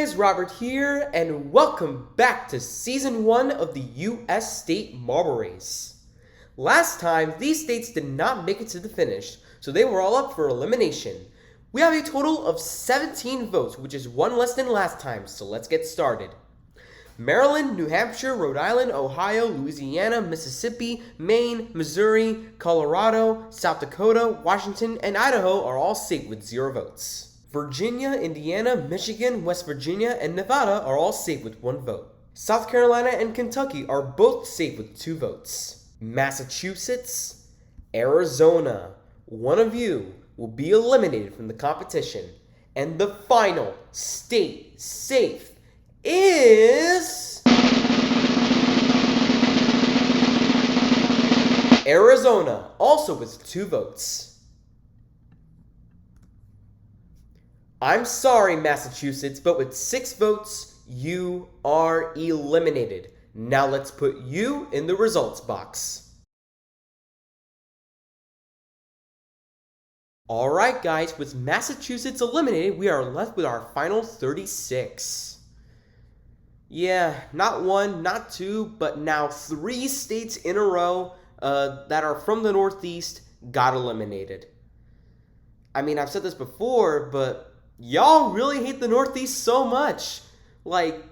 guys, Robert here, and welcome back to Season 1 of the U.S. State Marble Race. Last time, these states did not make it to the finish, so they were all up for elimination. We have a total of 17 votes, which is one less than last time, so let's get started. Maryland, New Hampshire, Rhode Island, Ohio, Louisiana, Mississippi, Maine, Missouri, Colorado, South Dakota, Washington, and Idaho are all safe with 0 votes. Virginia, Indiana, Michigan, West Virginia, and Nevada are all safe with 1 vote. South Carolina and Kentucky are both safe with 2 votes. Massachusetts, Arizona, one of you will be eliminated from the competition. And the final state safe is Arizona, also with 2 votes. I'm sorry, Massachusetts, but with 6 votes, you are eliminated. Now let's put you in the results box. Alright guys, with Massachusetts eliminated, we are left with our final 36. Yeah, not 1, not 2, but now 3 states in a row that are from the Northeast got eliminated. I mean, I've said this before, but y'all really hate the Northeast so much. Like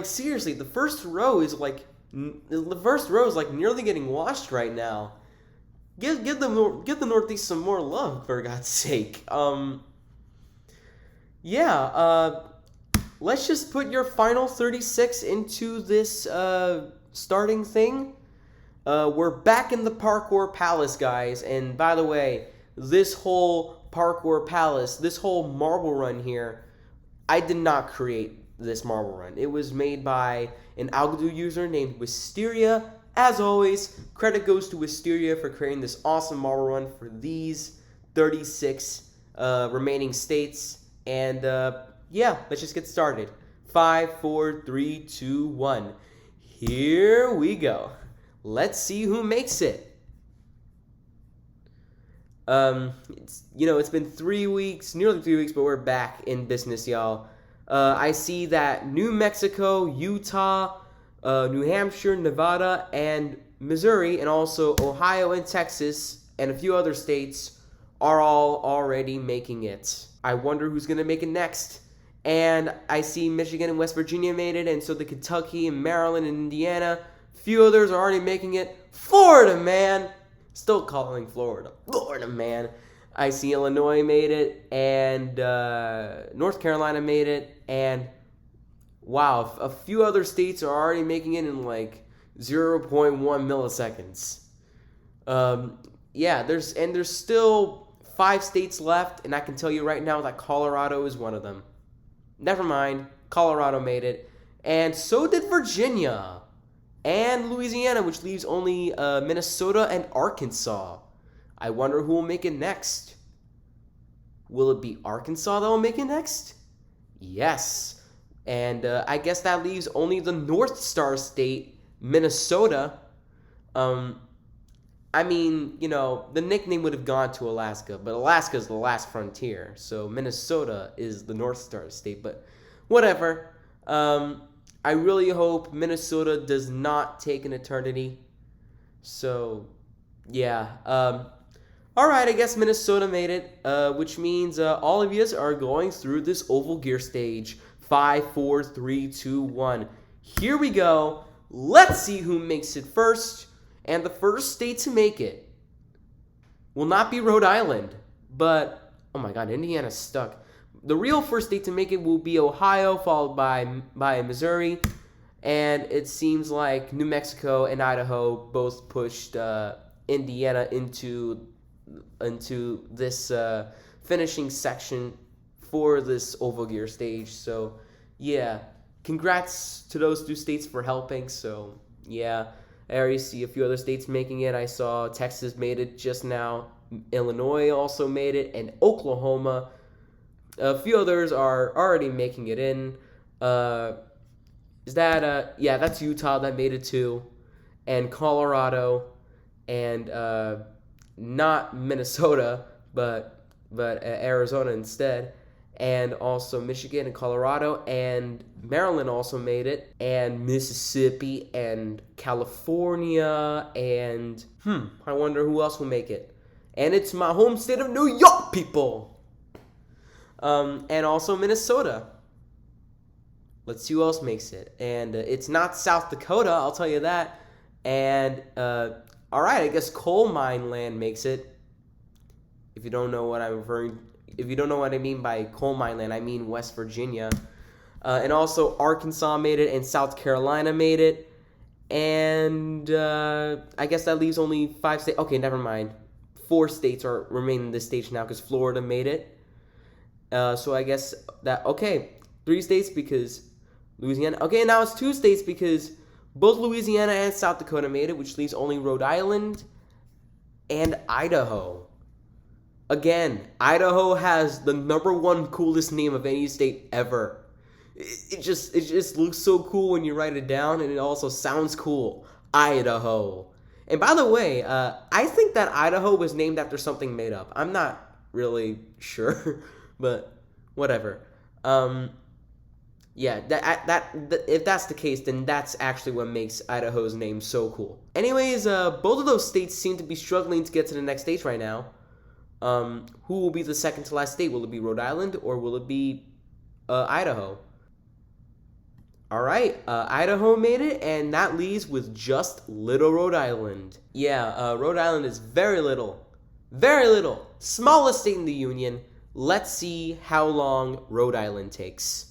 seriously, the first row is like nearly getting washed right now. Give the Northeast some more love, for God's sake. Let's just put your final 36 into this starting thing. We're back in the Parkour Palace, guys, and by the way, this whole Parkour Palace, this whole marble run here, I did not create this marble run. It was made by an Algodoo user named Wisteria. As always, credit goes to Wisteria for creating this awesome marble run for these 36 remaining states. And yeah, let's just get started. 5, 4, 3, 2, 1. Here we go. Let's see who makes it. It's been 3 weeks, nearly 3 weeks, but we're back in business, y'all. I see that New Mexico, Utah, New Hampshire, Nevada, and Missouri, and also Ohio and Texas, and a few other states are all already making it. I wonder who's going to make it next. And I see Michigan and West Virginia made it, and so the Kentucky and Maryland and Indiana. A few others are already making it. Florida, man! Still calling Florida, man. I see Illinois made it, and North Carolina made it, and wow, a few other states are already making it in like 0.1 milliseconds. There's still 5 states left, and I can tell you right now that Colorado is one of them. Never mind, Colorado made it, and so did Virginia. And Louisiana, which leaves only Minnesota and Arkansas. I wonder who will make it next. Will it be Arkansas that will make it next? Yes. And I guess that leaves only the North Star state, Minnesota. The nickname would have gone to Alaska, but Alaska is the last frontier. So Minnesota is the North Star state, but whatever. I really hope Minnesota does not take an eternity. So, yeah. Alright, I guess Minnesota made it, which means all of you are going through this oval gear stage. 5, 4, 3, 2, 1. Here we go. Let's see who makes it first. And the first state to make it will not be Rhode Island, but, oh my god, Indiana's stuck. The real first state to make it will be Ohio, followed by Missouri, and it seems like New Mexico and Idaho both pushed Indiana into this finishing section for this oval gear stage. So, yeah, congrats to those 2 states for helping. So, yeah, I already see a few other states making it. I saw Texas made it just now. Illinois also made it, and Oklahoma. A few others are already making it in. That's Utah that made it too, and Colorado, and not Minnesota, but Arizona instead. and also Michigan and Colorado, and Maryland also made it, and Mississippi and California, and I wonder who else will make it. And it's my home state of New York, people. And also Minnesota. Let's see who else makes it. And it's not South Dakota, I'll tell you that. And all right, I guess coal mine land makes it. If you don't know what if you don't know what I mean by coal mine land, I mean West Virginia. And also Arkansas made it, and South Carolina made it. And I guess that leaves only 5 states. Okay, never mind. 4 states are remaining this stage now because Florida made it. So I guess that, okay, 3 states because Louisiana. Okay, now it's 2 states because both Louisiana and South Dakota made it, which leaves only Rhode Island and Idaho. Again, Idaho has the #1 coolest name of any state ever. It just looks so cool when you write it down, and it also sounds cool. Idaho. And by the way, I think that Idaho was named after something made up. I'm not really sure, but whatever. Yeah, if that's the case, then that's actually what makes Idaho's name so cool. Anyways, both of those states seem to be struggling to get to the next stage right now. Who will be the second to last state? Will it be Rhode Island or will it be Idaho? All right, Idaho made it, and that leaves with just little Rhode Island. Yeah, Rhode Island is very little. Very little. Smallest state in the Union. Let's see how long Rhode Island takes.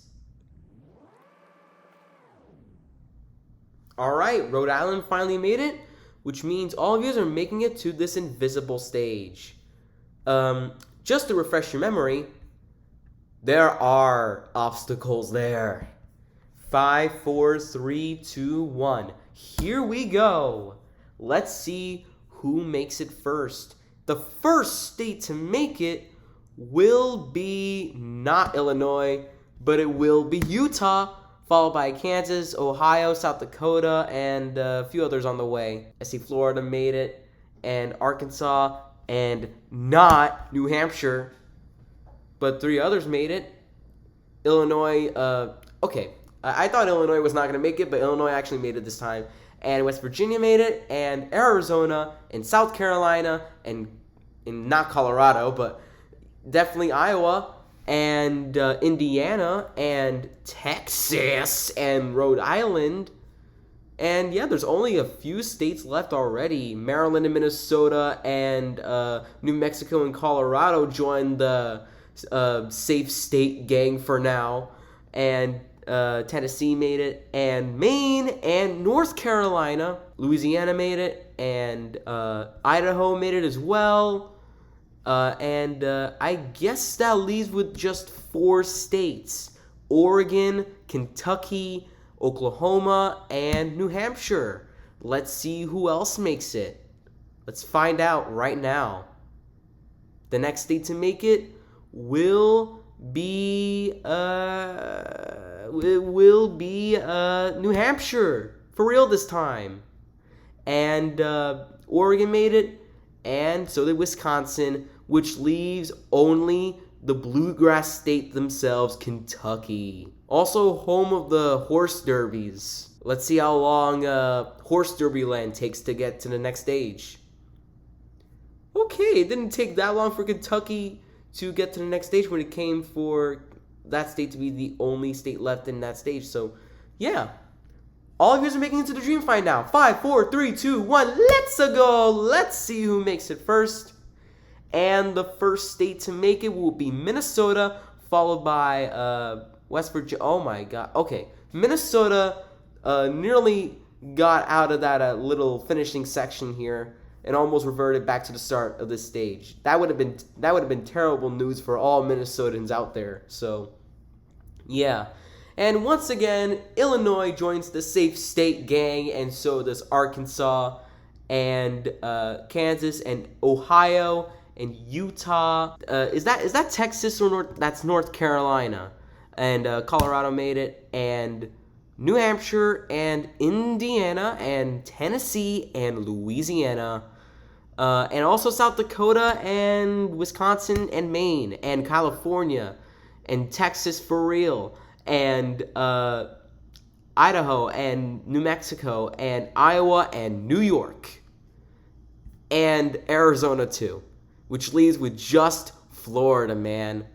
All right, Rhode Island finally made it, which means all of you are making it to this invisible stage. Just to refresh your memory, there are obstacles there. 5, 4, 3, 2, 1. Here we go. Let's see who makes it first. The first state to make it will be not Illinois, but it will be Utah, followed by Kansas, Ohio, South Dakota, and a few others on the way. I see Florida made it, and Arkansas, and not New Hampshire, but 3 others made it. Illinois, okay, I thought Illinois was not going to make it, but Illinois actually made it this time. And West Virginia made it, and Arizona, and South Carolina, and not Colorado, but definitely Iowa, and Indiana, and Texas, and Rhode Island. And yeah, there's only a few states left already. Maryland and Minnesota and New Mexico and Colorado joined the safe state gang for now. And Tennessee made it. And Maine and North Carolina. Louisiana made it. And Idaho made it as well. And I guess that leaves with just 4 states. Oregon, Kentucky, Oklahoma, and New Hampshire. Let's see who else makes it. Let's find out right now. The next state to make it will be New Hampshire, for real this time. And Oregon made it, and so did Wisconsin, which leaves only the bluegrass state themselves, Kentucky. Also home of the horse derbies. Let's see how long horse derby land takes to get to the next stage. Okay, it didn't take that long for Kentucky to get to the next stage when it came for that state to be the only state left in that stage. So, yeah. All of you are making it to the dream fight now. 5, 4, 3, 2, 1. Let's go. Let's see who makes it first. And the first state to make it will be Minnesota, followed by West Virginia. Oh my God. Okay. Minnesota nearly got out of that little finishing section here and almost reverted back to the start of this stage. That would have been terrible news for all Minnesotans out there. So, yeah. And once again, Illinois joins the safe state gang, and so does Arkansas and Kansas and Ohio and Utah. Is that Texas or that's North Carolina? And Colorado made it, and New Hampshire and Indiana and Tennessee and Louisiana. And also South Dakota and Wisconsin and Maine and California and Texas for real, and Idaho, and New Mexico, and Iowa, and New York, and Arizona too, which leaves with just Florida, man.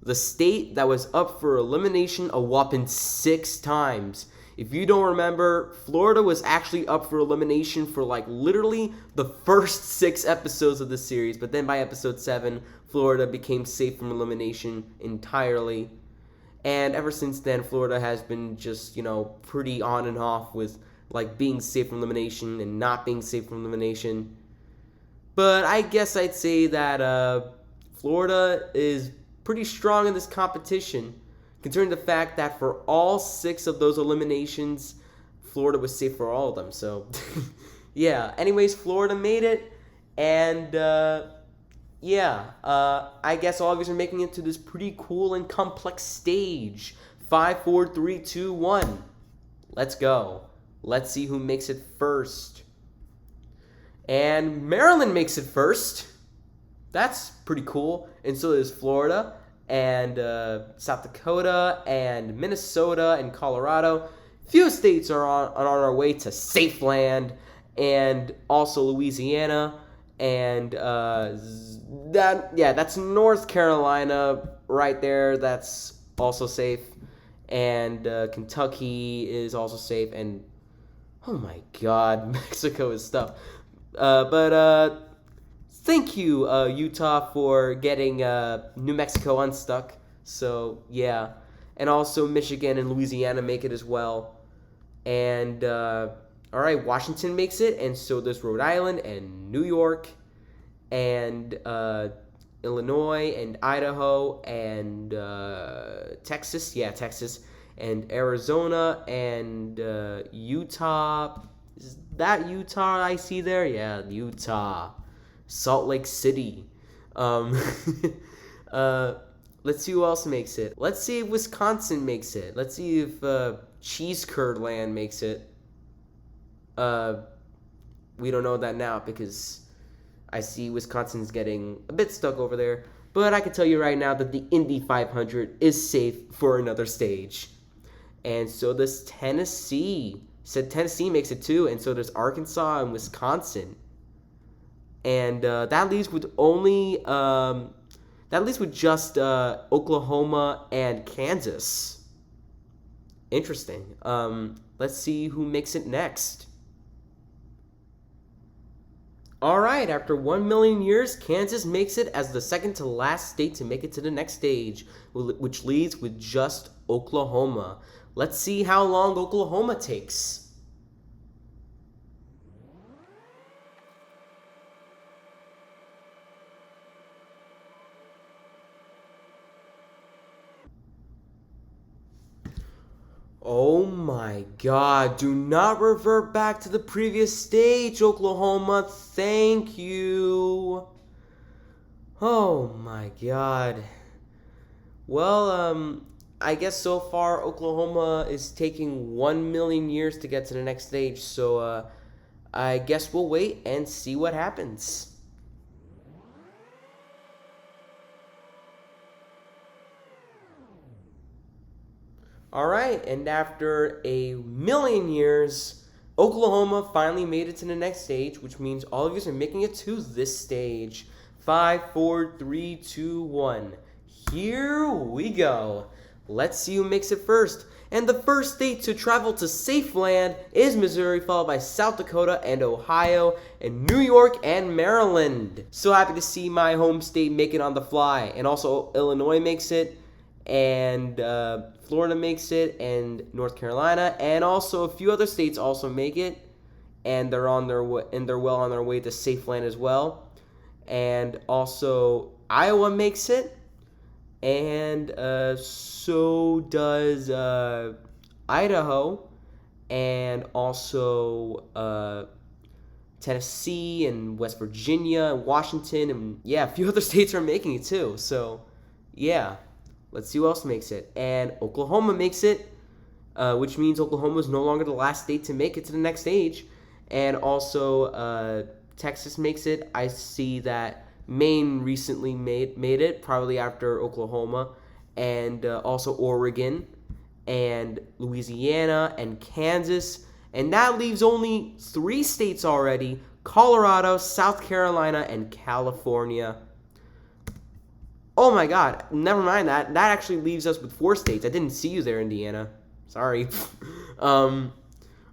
The state that was up for elimination a whopping 6 times. If you don't remember, Florida was actually up for elimination for like literally the first 6 episodes of the series, but then by episode 7, Florida became safe from elimination entirely. And ever since then, Florida has been just, pretty on and off with like being safe from elimination and not being safe from elimination. But I guess I'd say that Florida is pretty strong in this competition, considering the fact that for all 6 of those eliminations, Florida was safe for all of them. So, yeah. Anyways, Florida made it, and I guess all of you are making it to this pretty cool and complex stage. 5, 4, 3, 2, 1. Let's go. Let's see who makes it first. And Maryland makes it first. That's pretty cool. And so does Florida, and South Dakota, and Minnesota, and Colorado. Few states are on our way to safe land, and also Louisiana, and that's North Carolina right there. That's also safe, and Kentucky is also safe, and oh my God, Mexico is stuff. But thank you, Utah, for getting New Mexico unstuck. So, yeah. And also Michigan and Louisiana make it as well. And, all right, Washington makes it, and so does Rhode Island and New York and Illinois and Idaho and Texas. Yeah, Texas. And Arizona and Utah. Is that Utah I see there? Yeah, Utah. Salt Lake City. Let's see who else makes it. Let's see if Wisconsin makes it. Let's see if Cheese Curd Land makes it. We don't know that now because I see Wisconsin's getting a bit stuck over there. But I can tell you right now that the Indy 500 is safe for another stage. And so does Tennessee. Said Tennessee makes it too, and so does Arkansas and Wisconsin. And that leaves with just Oklahoma and Kansas. Interesting. Let's see who makes it next. All right, after 1 million years, Kansas makes it as the second to last state to make it to the next stage, which leaves with just Oklahoma. Let's see how long Oklahoma takes. Oh my God, do not revert back to the previous stage, Oklahoma. Thank you. Oh my God. Well, I guess so far Oklahoma is taking 1 million years to get to the next stage, so I guess we'll wait and see what happens. Alright, and after 1 million years, Oklahoma finally made it to the next stage, which means all of you are making it to this stage. 5, 4, 3, 2, 1. Here we go. Let's see who makes it first. And the first state to travel to safe land is Missouri, followed by South Dakota and Ohio, and New York and Maryland. So happy to see my home state make it on the fly. And also Illinois makes it, and Florida makes it, and North Carolina, and also a few other states also make it, and they're well on their way to safe land as well. And also Iowa makes it, and so does Idaho, and also Tennessee and West Virginia and Washington, and yeah, a few other states are making it too. So yeah, let's see who else makes it. And Oklahoma makes it, which means Oklahoma is no longer the last state to make it to the next stage. And also Texas makes it. I see that Maine recently made it, probably after Oklahoma, and also Oregon, and Louisiana, and Kansas. And that leaves only 3 states already: Colorado, South Carolina, and California. Oh my God, never mind that. That actually leaves us with 4 states. I didn't see you there, Indiana. Sorry. All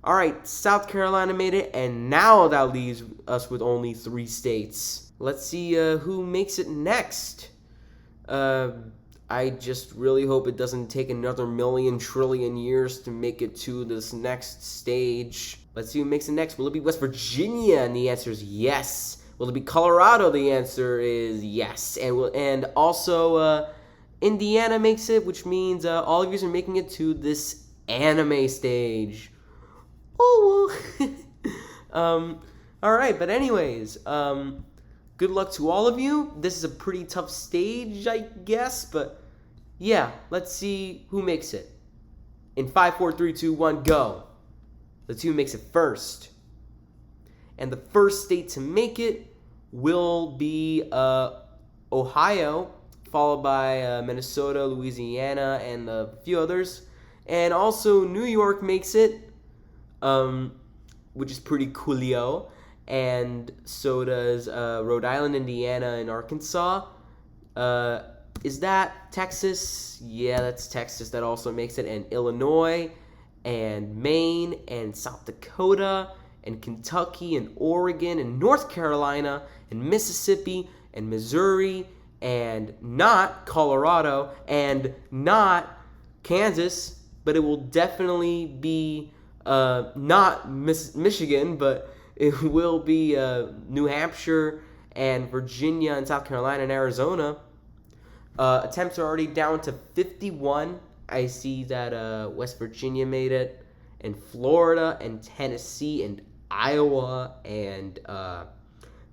right, South Carolina made it, and now that leaves us with only 3 states. Let's see who makes it next. I just really hope it doesn't take another million trillion years to make it to this next stage. Let's see who makes it next. Will it be West Virginia? And the answer is yes. Will it be Colorado? The answer is yes. And also Indiana makes it, which means all of you are making it to this anime stage. Oh, well. All right, but anyways, good luck to all of you. This is a pretty tough stage, I guess, but yeah, let's see who makes it. In 5, 4, 3, 2, 1, go. Let's see who makes it first. And the first state to make it will be Ohio, followed by Minnesota, Louisiana, and a few others. And also New York makes it, which is pretty coolio. And so does Rhode Island, Indiana, and Arkansas. Is that Texas? Yeah, that's Texas. That also makes it. And Illinois, and Maine, and South Dakota, and Kentucky, and Oregon, and North Carolina, and Mississippi, and Missouri, and not Colorado, and not Kansas, but it will definitely be not Michigan, but it will be New Hampshire, and Virginia, and South Carolina, and Arizona. Attempts are already down to 51. I see that West Virginia made it, and Florida, and Tennessee, and Iowa, and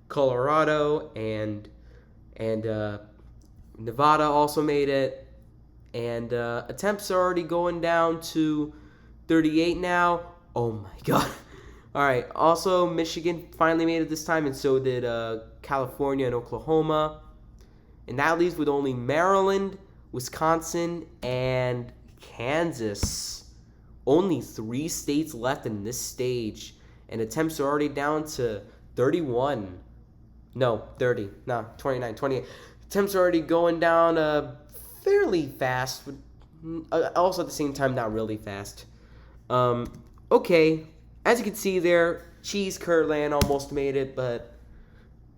Colorado, and Nevada also made it. And attempts are already going down to 38 now. Oh my God. All right. Also, Michigan finally made it this time, and so did California and Oklahoma. And that leaves with only Maryland, Wisconsin, and Kansas. Only 3 states left in this stage. And attempts are already down to 31. No, 30. No, 29, 28. Attempts are already going down fairly fast. Also at the same time, not really fast. Okay. As you can see there, Cheese Curtland almost made it, but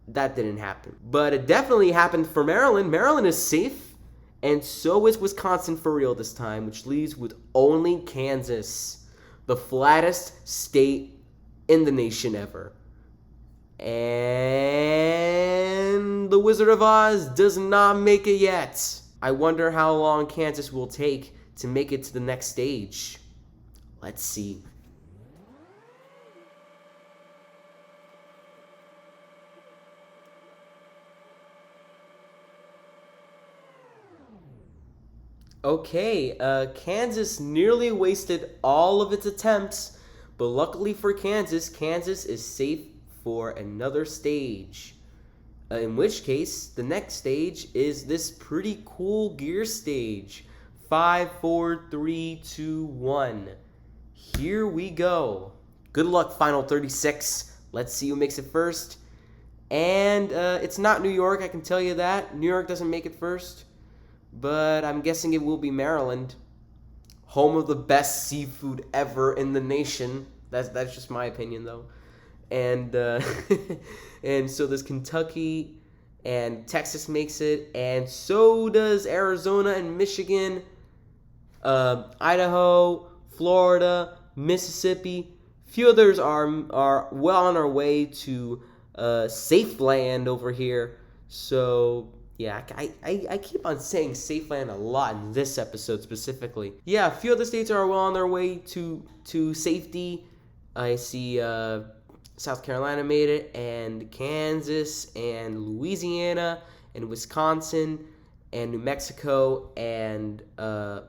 that didn't happen. But it definitely happened for Maryland. Maryland is safe, and so is Wisconsin for real this time, which leaves with only Kansas, the flattest state in the nation ever. And the Wizard of Oz does not make it yet. I wonder how long Kansas will take to make it to the next stage. Let's see. Okay, Kansas nearly wasted all of its attempts, but luckily for Kansas, Kansas is safe for another stage. In which case, the next stage is this pretty cool gear stage. 5, 4, 3, 2, 1. Here we go. Good luck, Final 36. Let's see who makes it first. And it's not New York, I can tell you that. New York doesn't make it first. But I'm guessing it will be Maryland, home of the best seafood ever in the nation. That's just my opinion, though. And and so does Kentucky, and Texas makes it, and so does Arizona and Michigan, Idaho, Florida, Mississippi. Few others are well on our way to safe land over here. So yeah, I keep on saying safe land a lot in this episode specifically. Yeah, a few other states are well on their way to safety. I see South Carolina made it, and Kansas, and Louisiana, and Wisconsin, and New Mexico, and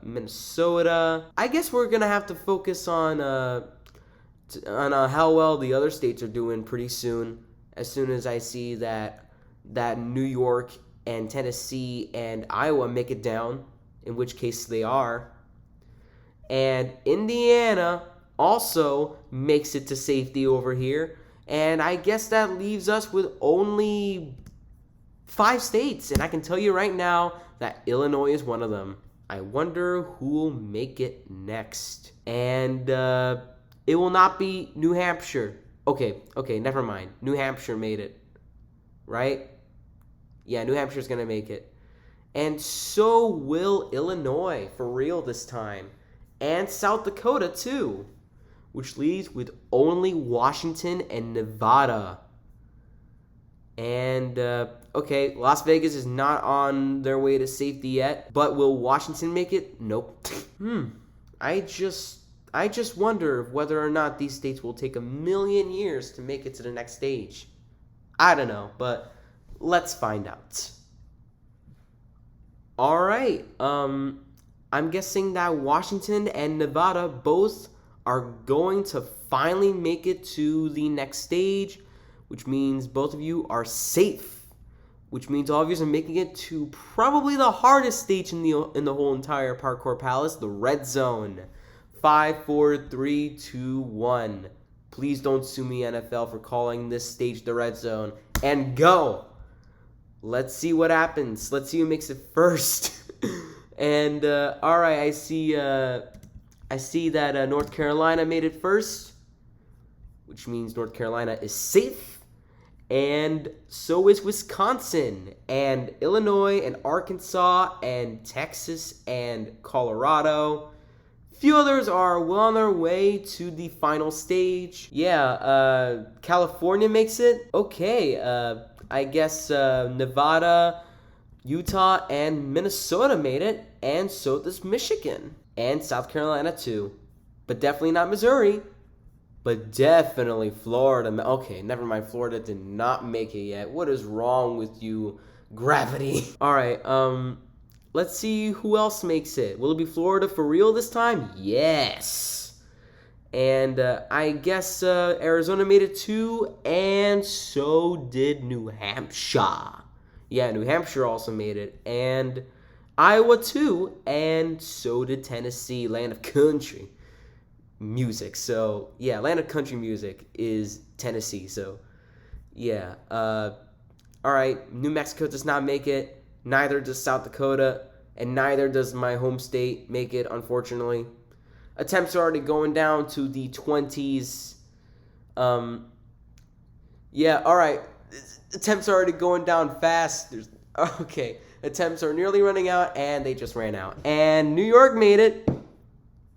Minnesota. I guess we're gonna have to focus on how well the other states are doing pretty soon. As soon as I see that that New York and Tennessee and Iowa make it down, in which case they are. And Indiana also makes it to safety over here. And I guess that leaves us with only 5 states. And I can tell you right now that Illinois is one of them. I wonder who will make it next. And it will not be New Hampshire. Okay, never mind. New Hampshire made it. Right? Yeah, New Hampshire's going to make it. And so will Illinois, for real this time. And South Dakota, too. Which leaves with only Washington and Nevada. And, okay, Las Vegas is not on their way to safety yet. But will Washington make it? Nope. I just wonder whether or not these states will take 1,000,000 years to make it to the next stage. I don't know, but let's find out. All right. I'm guessing that Washington and Nevada both are going to finally make it to the next stage, which means both of you are safe, which means all of you are making it to probably the hardest stage in the whole entire Parkour Palace, the red zone. 5, 4, 3, 2, 1. Please don't sue me, NFL, for calling this stage the red zone. And go! Let's see what happens. Let's see who makes it first. And all right, I see that North Carolina made it first, which means North Carolina is safe, and so is Wisconsin, and Illinois, and Arkansas, and Texas, and Colorado. Few others are well on their way to the final stage. Yeah, California makes it. Okay, I guess Nevada, Utah, and Minnesota made it, and so does Michigan, and South Carolina too, but definitely not Missouri, but definitely Florida. Okay, never mind, Florida did not make it yet. What is wrong with you, gravity? All right, let's see who else makes it. Will it be Florida for real this time? Yes. And I guess Arizona made it too, and so did New Hampshire. Yeah, New Hampshire also made it, and Iowa too, and so did Tennessee, land of country music. So, yeah, land of country music is Tennessee. So, yeah. All right, New Mexico does not make it. Neither does South Dakota, and neither does my home state make it, unfortunately. Attempts are already going down to the 20s. Yeah, all right. Attempts are already going down fast. Okay. Attempts are nearly running out, and they just ran out. And New York made it.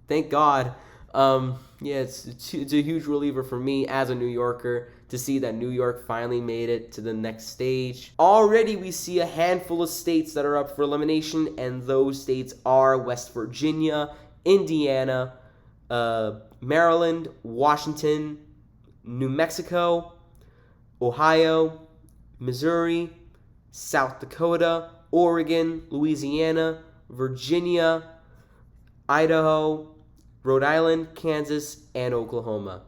Thank God. Yeah, it's a huge reliever for me as a New Yorker to see that New York finally made it to the next stage. Already we see a handful of states that are up for elimination, and those states are West Virginia, Indiana, Maryland, Washington, New Mexico, Ohio, Missouri, South Dakota, Oregon, Louisiana, Virginia, Idaho, Rhode Island, Kansas, and Oklahoma.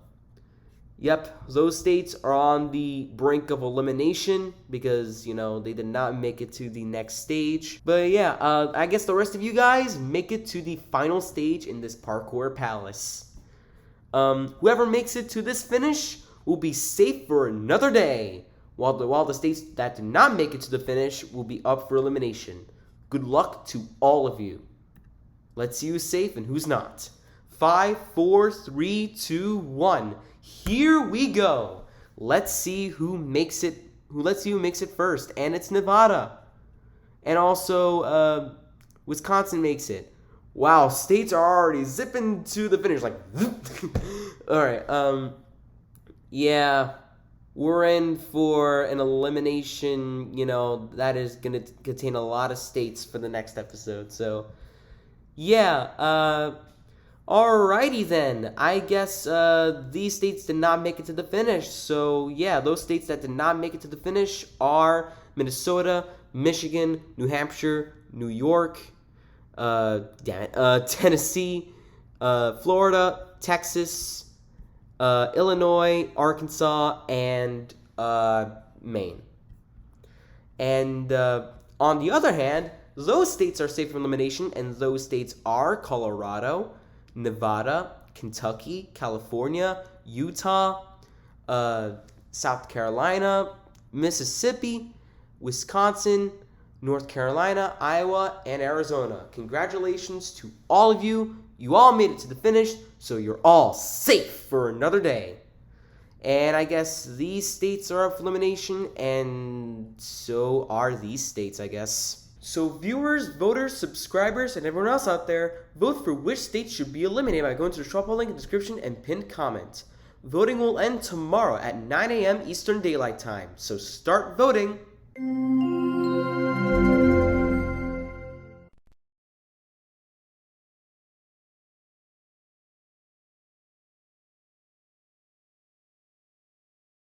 Yep, those states are on the brink of elimination because, they did not make it to the next stage. But yeah, I guess the rest of you guys make it to the final stage in this Parkour Palace. Whoever makes it to this finish will be safe for another day, while the states that did not make it to the finish will be up for elimination. Good luck to all of you. Let's see who's safe and who's not. 5, 4, 3, 2, 1. Here we go. Let's see who makes it. Let's see who makes it first, and it's Nevada, and also Wisconsin makes it. Wow, states are already zipping to the finish like. All right. Yeah. We're in for an elimination, that is going to contain a lot of states for the next episode. So, yeah, alrighty then. I guess these states did not make it to the finish. So, yeah, those states that did not make it to the finish are Minnesota, Michigan, New Hampshire, New York, Tennessee, Florida, Texas, Illinois, Arkansas, and Maine. And on the other hand, those states are safe from elimination, and those states are Colorado, Nevada, Kentucky, California, Utah, South Carolina, Mississippi, Wisconsin, North Carolina, Iowa, and Arizona. Congratulations to all of you. You all made it to the finish, so you're all safe for another day. And I guess these states are up for elimination, and so are these states, I guess. So viewers, voters, subscribers, and everyone else out there, vote for which state should be eliminated by going to the straw poll link in the description and pinned comment. Voting will end tomorrow at 9 a.m. Eastern Daylight Time, so start voting!